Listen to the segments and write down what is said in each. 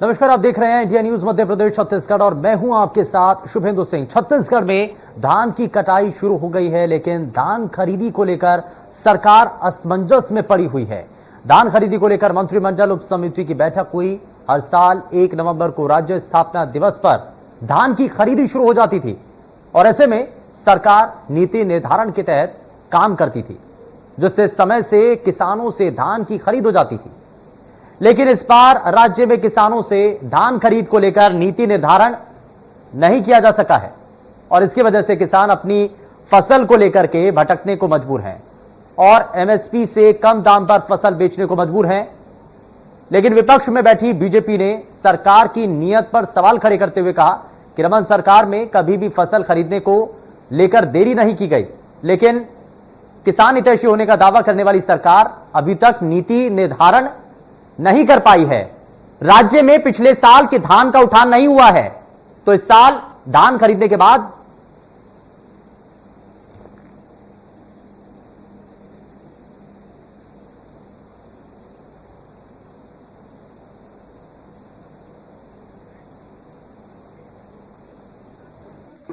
नमस्कार, आप देख रहे हैं इंडिया न्यूज मध्य प्रदेश छत्तीसगढ़ और मैं हूं आपके साथ शुभेंदु सिंह। छत्तीसगढ़ में धान की कटाई शुरू हो गई है, लेकिन धान खरीदी को लेकर सरकार असमंजस में पड़ी हुई है। धान खरीदी को लेकर मंत्रिमंडल उप समिति की बैठक हुई। हर साल 1 नवंबर को राज्य स्थापना दिवस पर धान की खरीदी शुरू हो जाती थी और ऐसे में सरकार नीति निर्धारण के तहत काम करती थी, जिससे समय से किसानों से धान की खरीद हो जाती थी। लेकिन इस बार राज्य में किसानों से धान खरीद को लेकर नीति निर्धारण नहीं किया जा सका है और इसकी वजह से किसान अपनी फसल को लेकर के भटकने को मजबूर हैं और एमएसपी से कम दाम पर फसल बेचने को मजबूर हैं। लेकिन विपक्ष में बैठी बीजेपी ने सरकार की नीयत पर सवाल खड़े करते हुए कहा कि रमन सरकार में कभी भी फसल खरीदने को लेकर देरी नहीं की गई, लेकिन किसान हितैषी होने का दावा करने वाली सरकार अभी तक नीति निर्धारण नहीं कर पाई है। राज्य में पिछले साल के धान का उठान नहीं हुआ है, तो इस साल धान खरीदने के बाद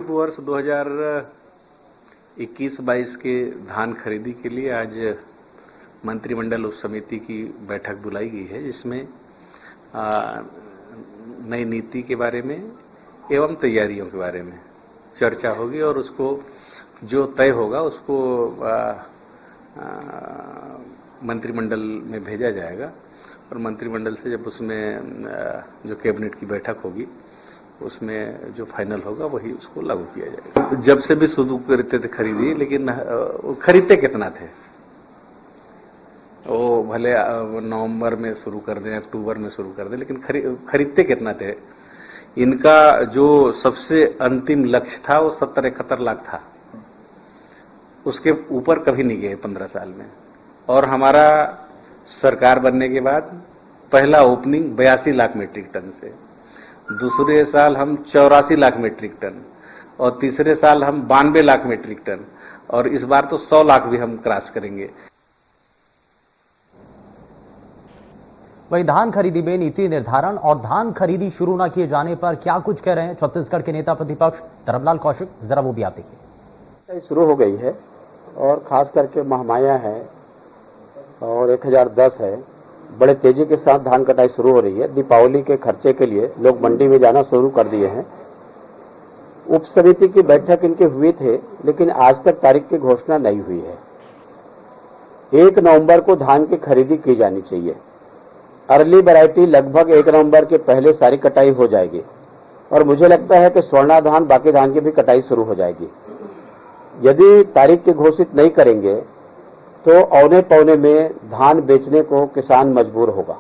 वर्ष 2021-22 के धान खरीदी के लिए आज मंत्रिमंडल उप समिति की बैठक बुलाई गई है, जिसमें नई नीति के बारे में एवं तैयारियों के बारे में चर्चा होगी और उसको जो तय होगा उसको मंत्रिमंडल में भेजा जाएगा और मंत्रिमंडल से जब उसमें जो कैबिनेट की बैठक होगी उसमें जो फाइनल होगा वही उसको लागू किया जाएगा। तो जब से भी शुरू करते थे खरीदी, लेकिन खरीदते कितना थे वो भले नवंबर में शुरू कर दें, अक्टूबर में शुरू कर दें, लेकिन खरीदते कितना थे। इनका जो सबसे अंतिम लक्ष्य था वो 70-71 लाख था, उसके ऊपर कभी नहीं गए 15 साल में। और हमारा सरकार बनने के बाद पहला ओपनिंग 82 लाख मीट्रिक टन से, दूसरे साल हम 84 लाख मीट्रिक टन और तीसरे साल हम 92 लाख मीट्रिक टन और इस बार तो 100 लाख भी हम क्रॉस करेंगे। वहीं धान खरीदी में नीति निर्धारण और धान खरीदी शुरू न किए जाने पर क्या कुछ कह रहे हैं छत्तीसगढ़ के नेता प्रतिपक्ष धर्मलाल कौशिक, जरा वो भी आप देखिए। शुरू हो गई है और खास करके महमाया है और 1010 है, बड़े तेजी के साथ धान कटाई शुरू हो रही है। दीपावली के खर्चे के लिए लोग मंडी में जाना शुरू कर दिए हैं। उप समिति की बैठक इनके हुए थे, लेकिन आज तक तारीख की घोषणा नहीं हुई है। 1 नवंबर को धान की खरीदी की जानी चाहिए। अर्ली वैरायटी लगभग 1 नवंबर के पहले सारी कटाई हो जाएगी और मुझे लगता है कि स्वर्णा धान, बाकी धान की भी कटाई शुरू हो जाएगी। यदि तारीख की घोषित नहीं करेंगे तो औने पौने में धान बेचने को किसान मजबूर होगा।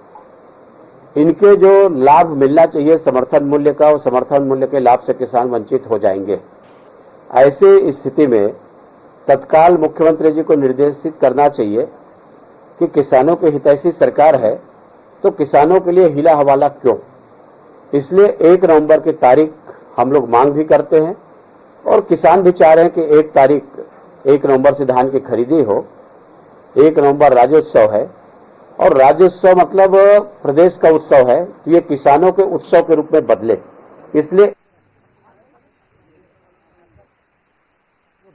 इनके जो लाभ मिलना चाहिए समर्थन मूल्य का, वो समर्थन मूल्य के लाभ से किसान वंचित हो जाएंगे। ऐसे स्थिति में तत्काल मुख्यमंत्री जी को निर्देशित करना चाहिए कि किसानों के हितैषी सरकार है तो किसानों के लिए हिला हवाला क्यों। इसलिए 1 नवंबर की तारीख हम लोग मांग भी करते हैं और किसान भी चाह रहे हैं कि 1 नवंबर से धान की खरीदी हो। 1 नवंबर राज्योत्सव है और राज्योत्सव मतलब प्रदेश का उत्सव है, तो ये किसानों के उत्सव के रूप में बदले। इसलिए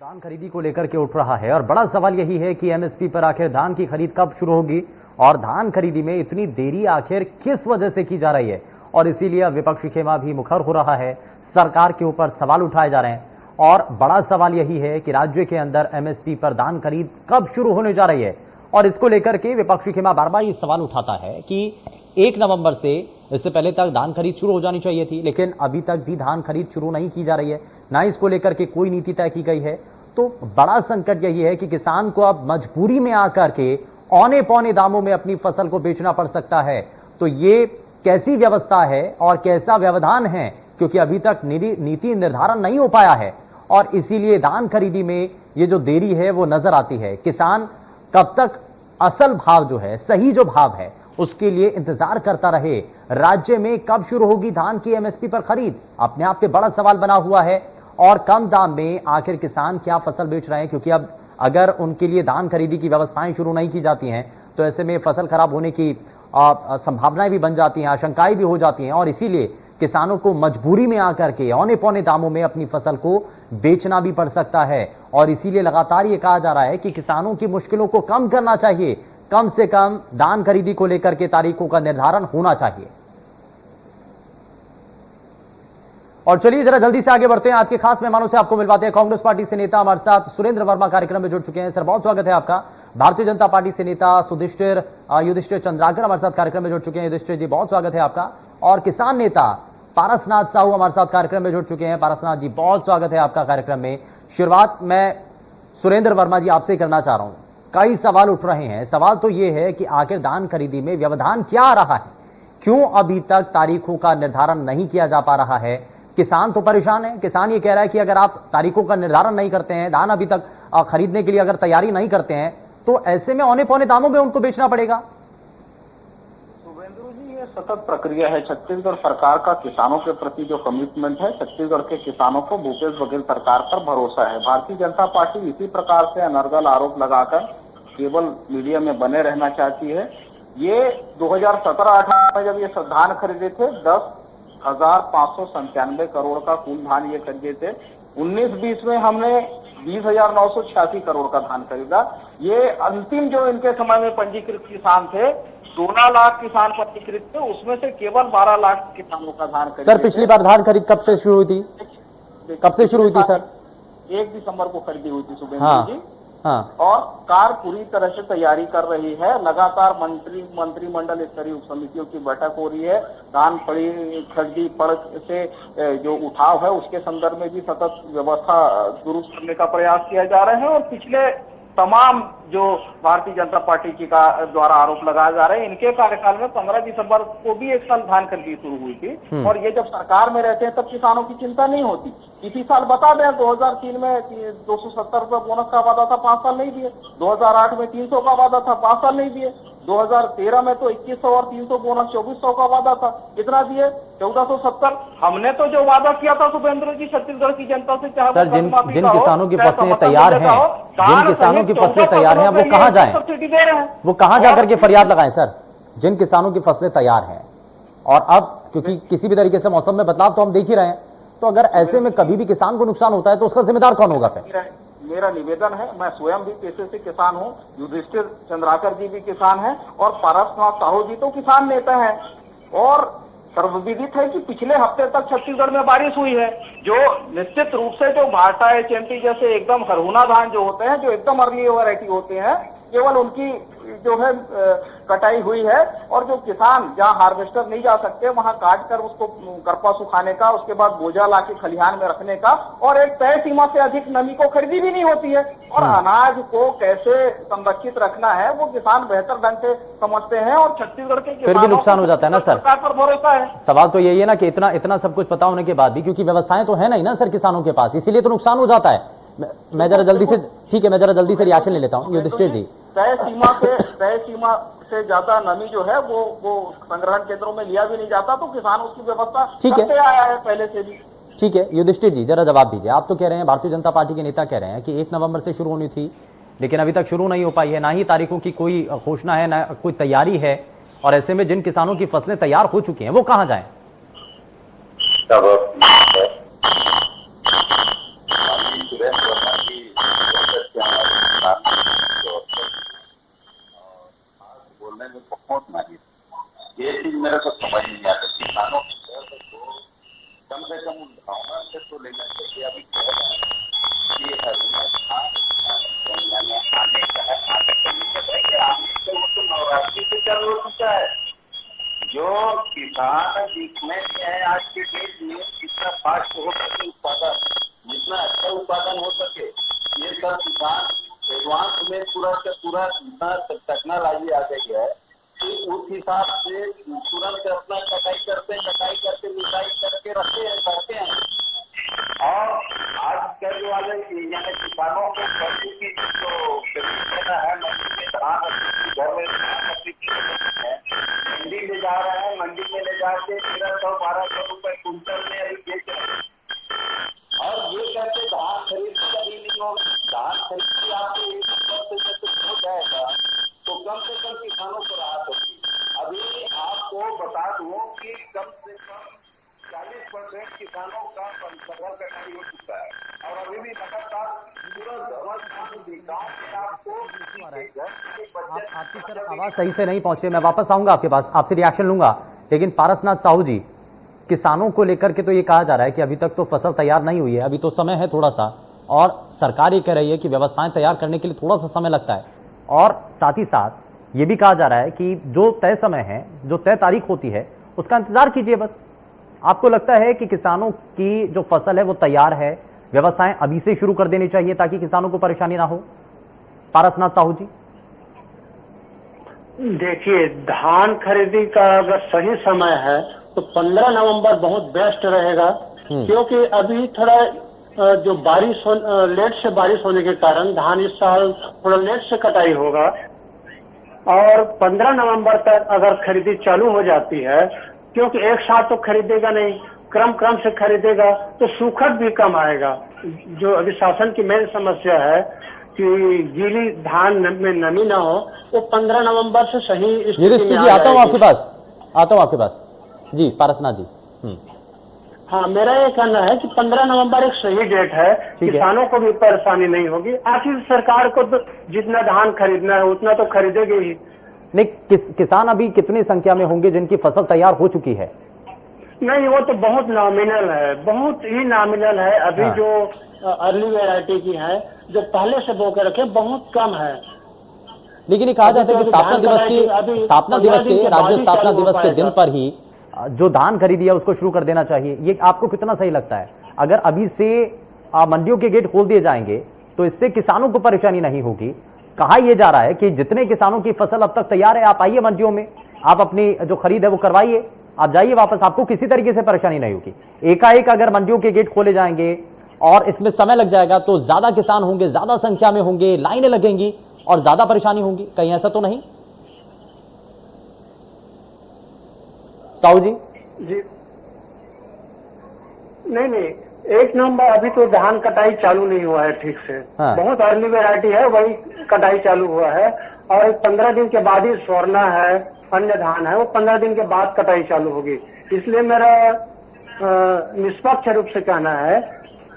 धान खरीदी को लेकर के उठ रहा है और बड़ा सवाल यही है कि एमएसपी पर आखिर धान की खरीद कब शुरू होगी और धान खरीदी में इतनी देरी आखिर किस वजह से की जा रही है। और इसीलिए विपक्षी खेमा भी मुखर हो रहा है, सरकार के ऊपर सवाल उठाए जा रहे हैं और बड़ा सवाल यही है कि राज्य के अंदर एमएसपी पर धान खरीद कब शुरू होने जा रही है। और इसको लेकर के विपक्षी खेमा बार बार ये सवाल उठाता है कि 1 नवंबर से, इससे पहले तक धान खरीद शुरू हो जानी चाहिए थी, लेकिन अभी तक भी धान खरीद शुरू नहीं की जा रही है, ना इसको लेकर के कोई नीति तय की गई है। तो बड़ा संकट यही है कि किसान को अब मजबूरी में आकर के औने पौने दामों में अपनी फसल को बेचना पड़ सकता है। तो ये कैसी व्यवस्था है और कैसा व्यवधान है, क्योंकि अभी तक नीति निर्धारण नहीं हो पाया है और इसीलिए धान खरीदी में ये जो देरी है वो नजर आती है। किसान कब तक असल भाव जो है, सही जो भाव है, उसके लिए इंतजार करता रहे। राज्य में कब शुरू होगी धान की एमएसपी पर खरीद, अपने आप पे बड़ा सवाल बना हुआ है। और कम दाम में आखिर किसान क्या फसल बेच रहे हैं, क्योंकि अब अगर उनके लिए धान खरीदी की व्यवस्थाएं शुरू नहीं की जाती हैं तो ऐसे में फसल खराब होने की संभावनाएं भी बन जाती हैं, आशंकाएं भी हो जाती हैं और इसीलिए किसानों को मजबूरी में आकर के औने पौने दामों में अपनी फसल को बेचना भी पड़ सकता है। और इसीलिए लगातार ये कहा जा रहा है कि किसानों की मुश्किलों को कम करना चाहिए, कम से कम धान खरीदी को लेकर के तारीखों का निर्धारण होना चाहिए। और चलिए जरा जल्दी से आगे बढ़ते हैं, आज के खास मेहमानों से आपको मिलवाते हैं। कांग्रेस पार्टी से नेता हमारे साथ सुरेंद्र वर्मा कार्यक्रम में जुड़ चुके हैं। सर बहुत स्वागत है आपका। भारतीय जनता पार्टी से नेता युधिष्ठिर चंद्राकर हमारे साथ कार्यक्रम में जुड़ चुके हैं। युधिष्ठिर जी बहुत स्वागत है आपका। और किसान नेता पारसनाथ साहू हमारे साथ कार्यक्रम में जुड़ चुके हैं। पारसनाथ जी बहुत स्वागत है आपका कार्यक्रम में। शुरुआत मैं सुरेंद्र वर्मा जी आपसे करना चाह रहा हूं। कई सवाल उठ रहे हैं। सवाल तो यह है कि आखिर धान खरीदी में व्यवधान क्या आ रहा है, क्यों अभी तक तारीखों का निर्धारण नहीं किया जा पा रहा है। किसान तो परेशान है। किसान ये कह रहा है कि अगर आप तारीखों का निर्धारण नहीं करते हैं, धान अभी तक खरीदने के लिए अगर तैयारी नहीं करते हैं, तो ऐसे में औने पौने दामों में उनको बेचना पड़ेगा। शुभेंदु जी, ये सतत प्रक्रिया है। छत्तीसगढ़ सरकार का किसानों के प्रति जो कमिटमेंट है, छत्तीसगढ़ के किसानों को भूपेश बघेल सरकार पर भरोसा है। भारतीय जनता पार्टी इसी प्रकार से अनर्गल आरोप लगाकर केवल मीडिया में बने रहना चाहती है। ये 2017-18 में जब ये धान खरीदे थे 10,597 करोड़ का कुल धान ये खरीदे थे। 19-20 में हमने 20,986 करोड़ का धान खरीदा। ये अंतिम जो इनके समय में पंजीकृत किसान थे, 16 लाख किसान पंजीकृत थे, उसमें से केवल 12 लाख किसानों का धान खरीद। सर पिछली बार धान खरीद कब से शुरू हुई थी? कब से शुरू हुई थी सर? 1 दिसंबर को खरीदी हुई थी शुभेंदु जी। हाँ। और कार पूरी तरह से तैयारी कर रही है। लगातार मंत्रिमंडल स्तरीय उप समितियों की बैठक हो रही है। धान खरीदी पड़ से जो उठाव है उसके संदर्भ में भी सतत व्यवस्था दुरुस्त करने का प्रयास किया जा रहा है। और पिछले तमाम जो भारतीय जनता पार्टी की का द्वारा आरोप लगाए जा रहे हैं, इनके कार्यकाल में 15 दिसंबर को भी एक साल धान खरीदी शुरू हुई थी। और ये जब सरकार में रहते हैं तब किसानों की चिंता नहीं होती। इसी साल बता दें 2003 में 270 रुपए बोनस का वादा था, 5 साल नहीं दिए। 2008 में 300 का वादा था, 5 साल नहीं दिए। 2013 में तो 2100 और 300 बोनस 2400 का वादा था, कितना दिए? 1470। हमने तो जो वादा किया था शुभेंद्र जी छत्तीसगढ़ की जनता से, चाहे सर जिन किसानों की फसलें तैयार हैं, जिन किसानों की फसलें तैयार हैं, वो कहाँ जाएं? सब्सिडी दे रहे हैं। वो कहाँ जाकर के फरियाद लगाएं सर? जिन किसानों की फसलें तैयार हैं और अब क्योंकि किसी भी तरीके से मौसम में बदलाव तो हम देख ही रहे हैं, तो अगर ऐसे में कभी भी किसान को नुकसान होता है तो उसका जिम्मेदार कौन होगा फिर? मेरा निवेदन है, मैं स्वयं भी पेशे से किसान हूँ, युधिष्ठिर चंद्राकर जी भी किसान हैं और पारसनाथ साहू जी तो किसान नेता हैं। और सर्वविदित है कि पिछले हफ्ते तक छत्तीसगढ़ में बारिश हुई है, जो निश्चित रूप से जो भाटा HMT जैसे एकदम हरहुना धान जो होते हैं, जो एकदम अर्ली वैरायटी होते हैं, केवल उनकी जो है कटाई हुई है। और जो किसान जहां हार्वेस्टर नहीं जा सकते, वहां काट कर उसको करपा सुखाने का, उसके बाद बोझा लाके खलिहान में रखने का, और एक तय सीमा से अधिक नमी को खरीदी भी नहीं होती है। और अनाज को कैसे संरक्षित रखना है वो किसान बेहतर ढंग से समझते हैं। और छत्तीसगढ़ के फिर भी नुकसान हो जाता है ना सर? सरकार पर भरोसा है। सवाल तो यही है ना कि इतना सब कुछ पता होने के बाद भी, क्योंकि व्यवस्थाएं तो है नहीं ना सर किसानों के पास, इसीलिए तो नुकसान हो जाता है। मैं जरा जल्दी से, ठीक है, मैं जरा जल्दी से रिएक्शन ले लेता हूँ। युधिष्ठिर जी, तय सीमा से ज्यादा नमी जो है वो संग्रहण केंद्रों में लिया भी नहीं जाता, तो किसान उसकी व्यवस्था करते आया है पहले से भी। ठीक है युधिष्ठिर जी, जरा जवाब दीजिए। आप तो कह रहे हैं, भारतीय जनता पार्टी के नेता कह रहे हैं कि 1 नवंबर से शुरू होनी थी, लेकिन अभी तक शुरू नहीं हो पाई है, ना ही तारीखों की कोई घोषणा है, ना कोई तैयारी है। और ऐसे में जिन किसानों की फसलें तैयार हो चुकी हैं वो कहाँ जाएं? बोलने में बहुत माहिर, ये चीज मेरे को समझ नहीं आता। किसानों को कम से कम भावना से तो लेना चाहिए। अभी आने का है, नवरात्रि से चालू हो चुका है। जो किसान दिखने में है आज के डेट में, जितना फास्ट हो सके उत्पादन, जितना अच्छा उत्पादन हो सके, ये सब किसान एडवांस में पूरा से पूरा टेक्नोलॉजी आ गई है कि उस हिसाब से तुरंत अपना कटाई करके मिसाई करके करते हैं। और आज कल वाले यानी किसानों को फसलों की जो देना है, मंडी में धान घर में है, मंडी ले जा रहे हैं, मंडी में ले जाके 1300-1200 रुपए कुंटल में अभी बेच रहे हैं। और ये करके धान खरीद कभी नहीं हो, धान खरीद आपको 1% हो जाएगा तो कम से कम किसानों को राहत होगी। अभी किसानों का फसल कटाई हो चुका है और अभी भी लगातार पूरा गाँव में आपको आपकी सर आवाज सही से नहीं पहुंची, मैं वापस आऊंगा आपके पास, आपसे रिएक्शन लूंगा। लेकिन पारसनाथ साहू जी, किसानों को लेकर के तो ये कहा जा रहा है कि अभी तक तो फसल तैयार नहीं हुई है, अभी तो समय है थोड़ा सा, और सरकार ये कह रही है कि व्यवस्थाएं तैयार करने के लिए थोड़ा सा समय लगता है। और साथ ही साथ ये भी कहा जा रहा है कि जो तय समय है, जो तय तारीख होती है, उसका इंतजार कीजिए बस। आपको लगता है कि किसानों की जो फसल है वो तैयार है, व्यवस्थाएं अभी से शुरू कर देनी चाहिए ताकि किसानों को परेशानी ना हो? पारसनाथ साहू जी, देखिए, धान खरीदी का अगर सही समय है तो 15 नवंबर बहुत बेस्ट रहेगा, क्योंकि अभी थोड़ा जो लेट से बारिश होने के कारण धान इस साल थोड़ा लेट से कटाई होगा। और 15 नवंबर तक अगर खरीदी चालू हो जाती है, क्योंकि एक साथ तो खरीदेगा नहीं, क्रम से खरीदेगा तो सूखत भी कम आएगा। जो अभी शासन की मेन समस्या है कि गीली धान में नमी ना हो, वो 15 नवंबर से सही युधिष्ठिर जी आता हूं आपके पास जी। पारसनाथ जी, हाँ, मेरा ये कहना है कि 15 नवंबर एक सही डेट है, किसानों को भी परेशानी नहीं होगी। आखिर सरकार को तो जितना धान खरीदना है उतना तो खरीदेगी ही। नहीं, किसान अभी कितनी संख्या में होंगे जिनकी फसल तैयार हो चुकी है? नहीं, वो तो बहुत नॉमिनल है, बहुत ही नॉमिनल है। अभी जो अर्ली वैरायटी की है, जो पहले से बो के रखे, बहुत कम है। लेकिन ये कहा जाता है कि राज्य स्थापना दिवस के दिन पर ही जो धान खरीदी है उसको शुरू कर देना चाहिए। ये आपको कितना सही लगता है? अगर अभी से मंडियों के गेट खोल दिए जाएंगे तो इससे किसानों को परेशानी नहीं होगी। कहा यह जा रहा है कि जितने किसानों की फसल अब तक तैयार है, आप आइए मंडियों में, आप अपनी जो खरीद है वो करवाइए, आप जाइए वापस, आपको किसी तरीके से परेशानी नहीं होगी। एकाएक अगर मंडियों के गेट खोले जाएंगे और इसमें समय लग जाएगा तो ज्यादा किसान होंगे, ज्यादा संख्या में होंगे, लाइनें लगेंगी और ज्यादा परेशानी होगी। कहीं ऐसा तो नहीं? साहू जी नहीं, 1 नवंबर अभी तो धान कटाई चालू नहीं हुआ है ठीक से। बहुत अर्ली वैरायटी है, वही कटाई चालू हुआ है। और 15 दिन के बाद ही स्वर्णा है, अन्य धान है, वो 15 दिन के बाद कटाई चालू होगी। इसलिए मेरा निष्पक्ष रूप से कहना है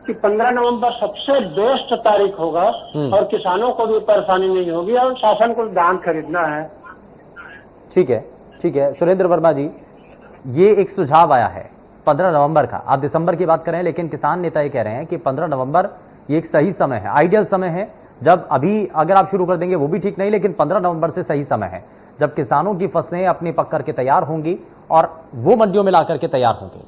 कि 15 नवंबर सबसे बेस्ट तारीख होगा और किसानों को भी परेशानी नहीं होगी और शासन को धान खरीदना है। ठीक है। सुरेंद्र वर्मा जी, ये एक सुझाव आया है 15 नवंबर का। आप दिसंबर की बात कर रहे हैं, लेकिन किसान नेता ये कह रहे हैं कि 15 नवंबर ये एक सही समय है, आइडियल समय है। जब अभी अगर आप शुरू कर देंगे वो भी ठीक नहीं, लेकिन 15 नवंबर से सही समय है जब किसानों की फसलें अपनी पक करके तैयार होंगी और वो मंडियों में ला करके तैयार होंगी।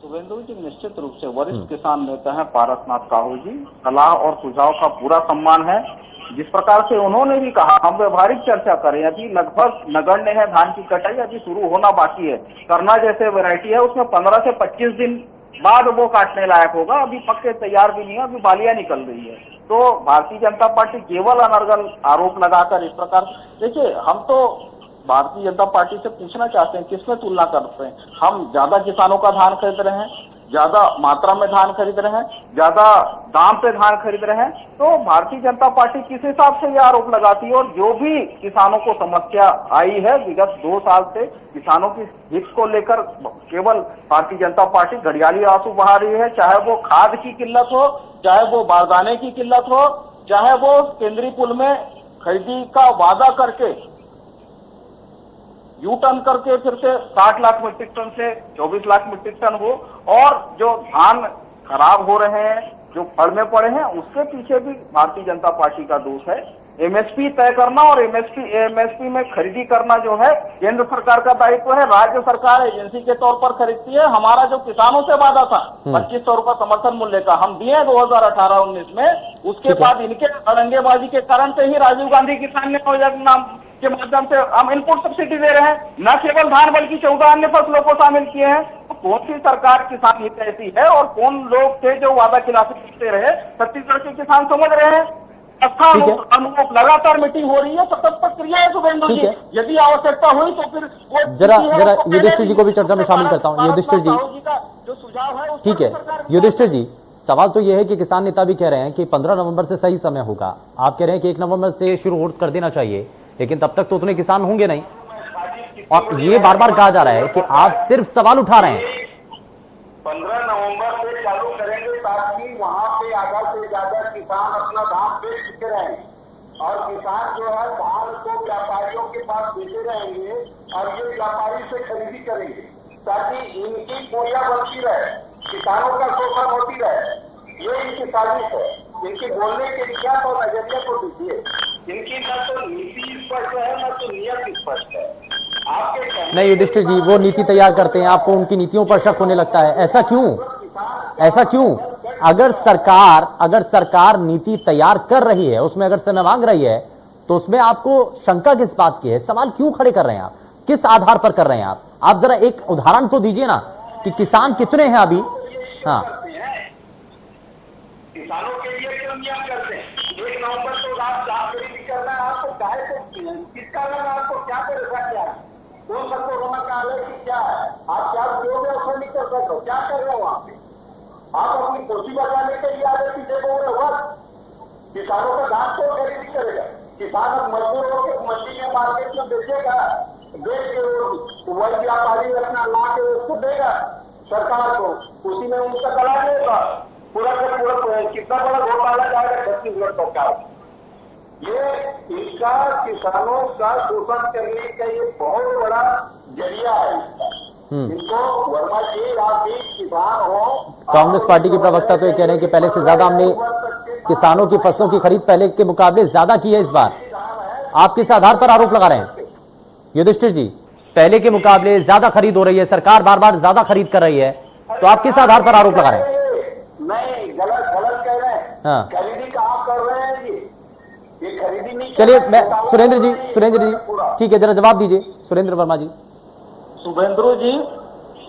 शुभेंदु जी, निश्चित रूप से वरिष्ठ किसान नेता हैं पारसनाथ साहू जी, सलाह और सुझाव का पूरा सम्मान है। जिस प्रकार से उन्होंने भी कहा, हम व्यवहारिक चर्चा करें, अभी लगभग नगण्य है धान की कटाई, अभी शुरू होना बाकी है। करना जैसे वैरायटी है उसमें 15 से 25 दिन बाद वो काटने लायक होगा, अभी पक्के तैयार भी नहीं है, अभी बालियां निकल रही है। तो भारतीय जनता पार्टी केवल अनर्गल आरोप लगाकर इस प्रकार, देखिए, हम तो भारतीय जनता पार्टी से पूछना चाहते हैं किसमें तुलना करते हैं? हम ज्यादा किसानों का धान खरीद रहे हैं, ज्यादा मात्रा में धान खरीद रहे हैं, ज्यादा दाम पे धान खरीद रहे हैं, तो भारतीय जनता पार्टी किस हिसाब से ये आरोप लगाती है? और जो भी किसानों को समस्या आई है विगत 2 साल से किसानों की हित को लेकर केवल भारतीय जनता पार्टी घड़ियाली आंसू बहा रही है। चाहे वो खाद की किल्लत हो, चाहे वो बारदाने की किल्लत हो, चाहे वो केंद्रीय पुल में खरीदी का वादा करके यू टर्न करके फिर से 60 लाख मीट्रिक टन से 24 लाख मीट्रिक टन हो, और जो धान खराब हो रहे हैं, जो फड़ में पड़े हैं, उसके पीछे भी भारतीय जनता पार्टी का दोष है। एमएसपी तय करना और एमएसपी में खरीदी करना जो है केंद्र सरकार का दायित्व है। राज्य सरकार एजेंसी के तौर पर खरीदती है। हमारा जो किसानों से वादा था 2500 रुपए समर्थन मूल्य का, हम दिए 2018-19 में। उसके बाद इनके अड़ंगेबाजी के कारण से ही राजीव गांधी किसान ने के माध्यम से हम इनपुट सब्सिडी दे रहे हैं, न केवल धान बल्कि 14 अन्य फसलों को शामिल किए हैं। तो कौन सी सरकार किसान हित ऐसी है और कौन लोग थे जो वादा खिलाफी करते रहे? छत्तीसगढ़ के किसान समझ रहे हैं। अनुरूप लगातार मीटिंग हो रही है, सतत प्रक्रिया है शुभेंदु जी। यदि आवश्यकता हुई तो फिर वो जरा युधिष्ठिर जी को भी चर्चा में शामिल करता हूँ। युधिष्ठिर जी, जो सुझाव है, ठीक है युधिष्ठिर जी, सवाल तो यह है कि किसान नेता भी कह रहे हैं कि 15 नवंबर से सही समय होगा, आप कह रहे हैं कि 1 नवंबर से शुरू कर देना चाहिए, लेकिन तब तक तो उतने किसान होंगे नहीं। और ये बार बार कहा जा रहा है कि आप सिर्फ सवाल उठा रहे हैं, 15 नवंबर से चालू करेंगे ताकि वहां पे ज्यादा से ज्यादा किसान अपना धान बेच चुके रहेंगे और किसान जो है धान को व्यापारियों के पास बेचे रहेंगे और ये व्यापारी से खरीदी करेंगे ताकि इनकी बोलियां बनती रहे, किसानों का शोषण होती रहे। ये इनकी साजिश है। इनकी बोलने के लिए तो नजरिया को दीजिए। इनकी न तो नीति स्पष्ट है न तो नियत स्पष्ट है। आपके कहने नहीं युधिष्ठिर जी, वो नीति तैयार करते हैं, आपको उनकी नीतियों पर शक होने लगता है, ऐसा क्यों? ऐसा क्यों? अगर सरकार नीति तैयार कर रही है, उसमें अगर समय मांग रही है, तो उसमें आपको शंका किस बात की है? सवाल क्यों खड़े कर रहे हैं आप? किस आधार पर कर रहे हैं आप जरा एक उदाहरण तो दीजिए ना कि किसान कितने हैं अभी? हाँ, किसानों के लिए क्यों नियम करते हैं? 1 नवंबर को रात खरीदी करना है आपको, काहे से किसका लगा, आपको क्या परेशान किया? कौन सा कोरोना काल है कि क्या है? आप क्या उद्योग व्यवसाय नहीं कर सकते हो? क्या कर रहे हो वहां पे? आप अपनी पोती बचाने के लिए आगे पीछे बोल रहे हो। किसानों का धान को खरीदी करेगा, किसान अब मजबूर होकर मंडी में मार्केट में बेचेगा, बेच के वही व्यापारी अपना ला के उसको देगा सरकार को, उसी में उनका कला देगा। पूरा का पूरा कितना बड़ा घोटाला जाएगा छत्तीसगढ़ सरकार। ये इनका किसानों का शोषण करने का ये बहुत बड़ा जरिया है इनको। वर्मा जी, आप भी किसान हो। कांग्रेस पार्टी के प्रवक्ता तो ये कह रहे हैं कि पहले से ज्यादा हमने किसानों की फसलों की खरीद पहले के मुकाबले ज्यादा की है इस बार। आप किस आधार पर आरोप लगा रहे हैं युधिष्ठिर जी? पहले के मुकाबले ज्यादा खरीद हो रही है, सरकार बार बार ज्यादा खरीद कर रही है, तो आप किस आधार पर आरोप लगा रहे हैं? नहीं, गलत कह रहे हैं। हाँ, खरीदी का आप कर रहे हैं ये खरीदी नहीं। चलिए मैं सुरेंद्र जी ठीक है, जरा जवाब दीजिए सुरेंद्र वर्मा जी। शुभेंद्रु जी,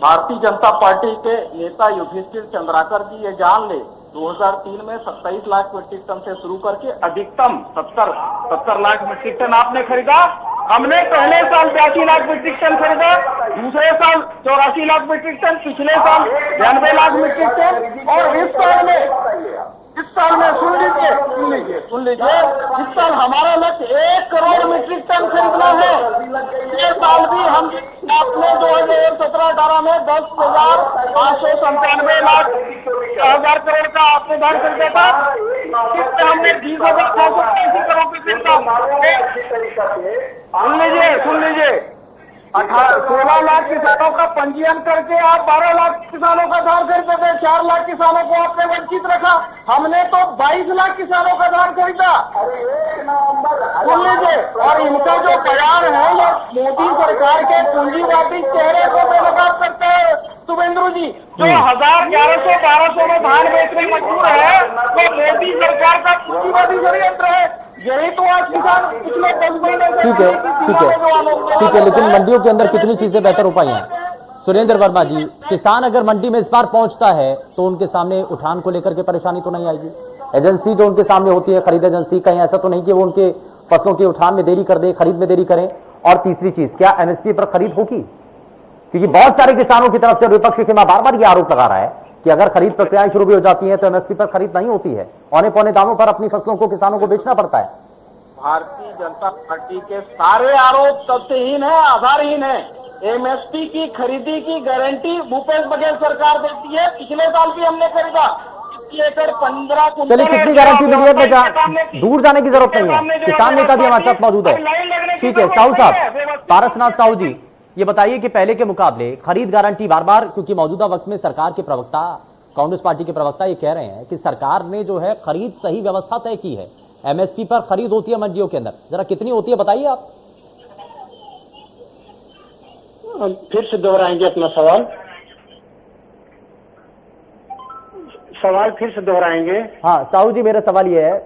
भारतीय जनता पार्टी के नेता युधिष्ठिर चंद्राकर जी ये जान ले 2003 में 27 लाख मीट्रिक टन से शुरू करके अधिकतम 70 लाख मीट्रिक टन आपने खरीदा। हमने पहले साल 82 लाख मीट्रिक टन खरीदा, दूसरे साल 84 लाख मीट्रिक टन, पिछले साल 92 लाख मीट्रिक टन और इस साल में सुन लीजिए, इस साल हमारा लक्ष्य 1 करोड़ मीट्रिक टन खरीदना है। ये साल भी हम आपने 2017-18 में 10,597 लाख 1,000 करोड़ का आपने धान खरीदा था, इसमें हमने 20,980 करोड़ की खरीदा। सुन लीजिए 16 लाख किसानों का पंजीयन करके आप 12 लाख किसानों का धान खरीदते थे, 4 लाख किसानों को आपने वंचित रखा। हमने तो 22 लाख किसानों का धान खरीदा। सुन लीजिए, और इनका जो बयान है ये मोदी सरकार के पूंजीवादी चेहरे को बेनकाब करते हैं शुभेंद्रु जी। जो 1,1100-1,200 में धान बेचने मजबूर है तो मोदी सरकार का पूंजीवादी षड्यंत्र है। यही तो आज किसान पिछले 10 महीने से ठीक है, लेकिन मंडियों के अंदर कितनी चीजें बेहतर हो पाई हैं सुरेंद्र वर्मा जी? किसान अगर मंडी में इस बार पहुंचता है तो उनके सामने उठान को लेकर के परेशानी तो नहीं आएगी? एजेंसी जो उनके सामने होती है, खरीद एजेंसी, कहीं ऐसा तो नहीं कि वो उनके फसलों के उठान में देरी कर दे, खरीद में देरी करें? और तीसरी चीज, क्या एमएसपी पर खरीद होगी? क्योंकि बहुत सारे किसानों की तरफ से विपक्ष खेमा बार बार यह आरोप लगा रहा है कि अगर खरीद प्रक्रियाएं शुरू भी हो जाती हैं तो एमएसपी पर खरीद नहीं होती है, औने पौने दामों पर अपनी फसलों को किसानों को बेचना पड़ता है। भारतीय जनता पार्टी के सारे आरोप तथ्यहीन है, आधारहीन है। एमएसपी की खरीदी की गारंटी भूपेश बघेल सरकार देती है। पिछले साल भी हमने खरीदा 15 कुंटल। चलिए, कितनी गारंटी मिली है? दूर जाने की जरूरत नहीं है, किसान नेता भी हमारे साथ मौजूद है। ठीक है, साहू साहब, पारसनाथ साहू जी, ये बताइए कि पहले के मुकाबले खरीद गारंटी बार बार, क्योंकि मौजूदा वक्त में सरकार के प्रवक्ता, कांग्रेस पार्टी के प्रवक्ता ये कह रहे हैं कि सरकार ने जो है खरीद सही व्यवस्था तय की है, एमएसपी पर खरीद होती है मंडियों के अंदर, जरा कितनी होती है बताइए आप। फिर से दोहराएंगे अपना सवाल फिर से दोहराएंगे? हाँ साहू जी, मेरा सवाल यह है,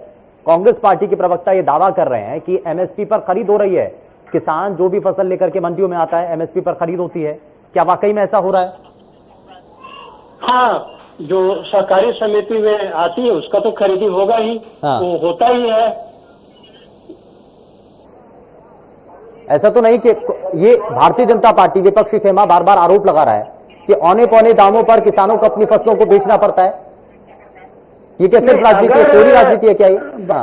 कांग्रेस पार्टी के प्रवक्ता ये दावा कर रहे हैं कि एमएसपी पर खरीद हो रही है, किसान जो भी फसल लेकर के मंडियों में आता है एमएसपी पर खरीद होती है, क्या वाकई में ऐसा हो रहा है? हाँ, जो सहकारी समिति में आती है उसका तो खरीदी होगा ही। हाँ। वो होता ही है। ऐसा तो नहीं कि ये भारतीय जनता पार्टी विपक्षी खेमा बार बार आरोप लगा रहा है कि औने पौने दामों पर किसानों को अपनी फसलों को बेचना पड़ता है, ये क्या सिर्फ राजनीति है, कोई राजनीति है क्या ये?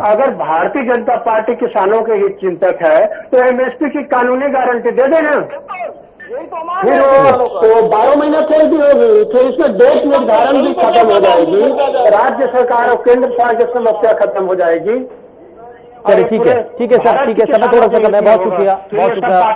अगर भारतीय जनता पार्टी किसानों के हित चिंतक है तो एमएसपी की कानूनी गारंटी दे देना। फिर वो 12 महीना कोई भी होगी, फिर इसमें डेट निर्धारण भी खत्म हो जाएगी, राज्य सरकार और केंद्र सरकार की समस्या खत्म हो जाएगी। चलिए ठीक है सर, ठीक है, समय थोड़ा सा कम है। बहुत शुक्रिया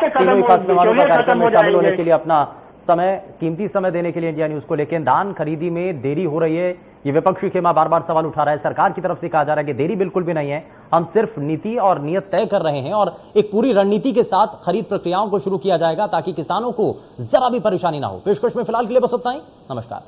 तीनों ही खास मेहमानों का कार्यक्रम में शामिल होने के लिए, अपना समय, कीमती समय देने के लिए इंडिया न्यूज को। लेकिन धान खरीदी में देरी हो रही है, ये विपक्षी खेमा बार बार सवाल उठा रहा है। सरकार की तरफ से कहा जा रहा है कि देरी बिल्कुल भी नहीं है, हम सिर्फ नीति और नियत तय कर रहे हैं और एक पूरी रणनीति के साथ खरीद प्रक्रियाओं को शुरू किया जाएगा ताकि किसानों को जरा भी परेशानी ना हो। पेशकश में फिलहाल के लिए बस उतना ही। नमस्कार।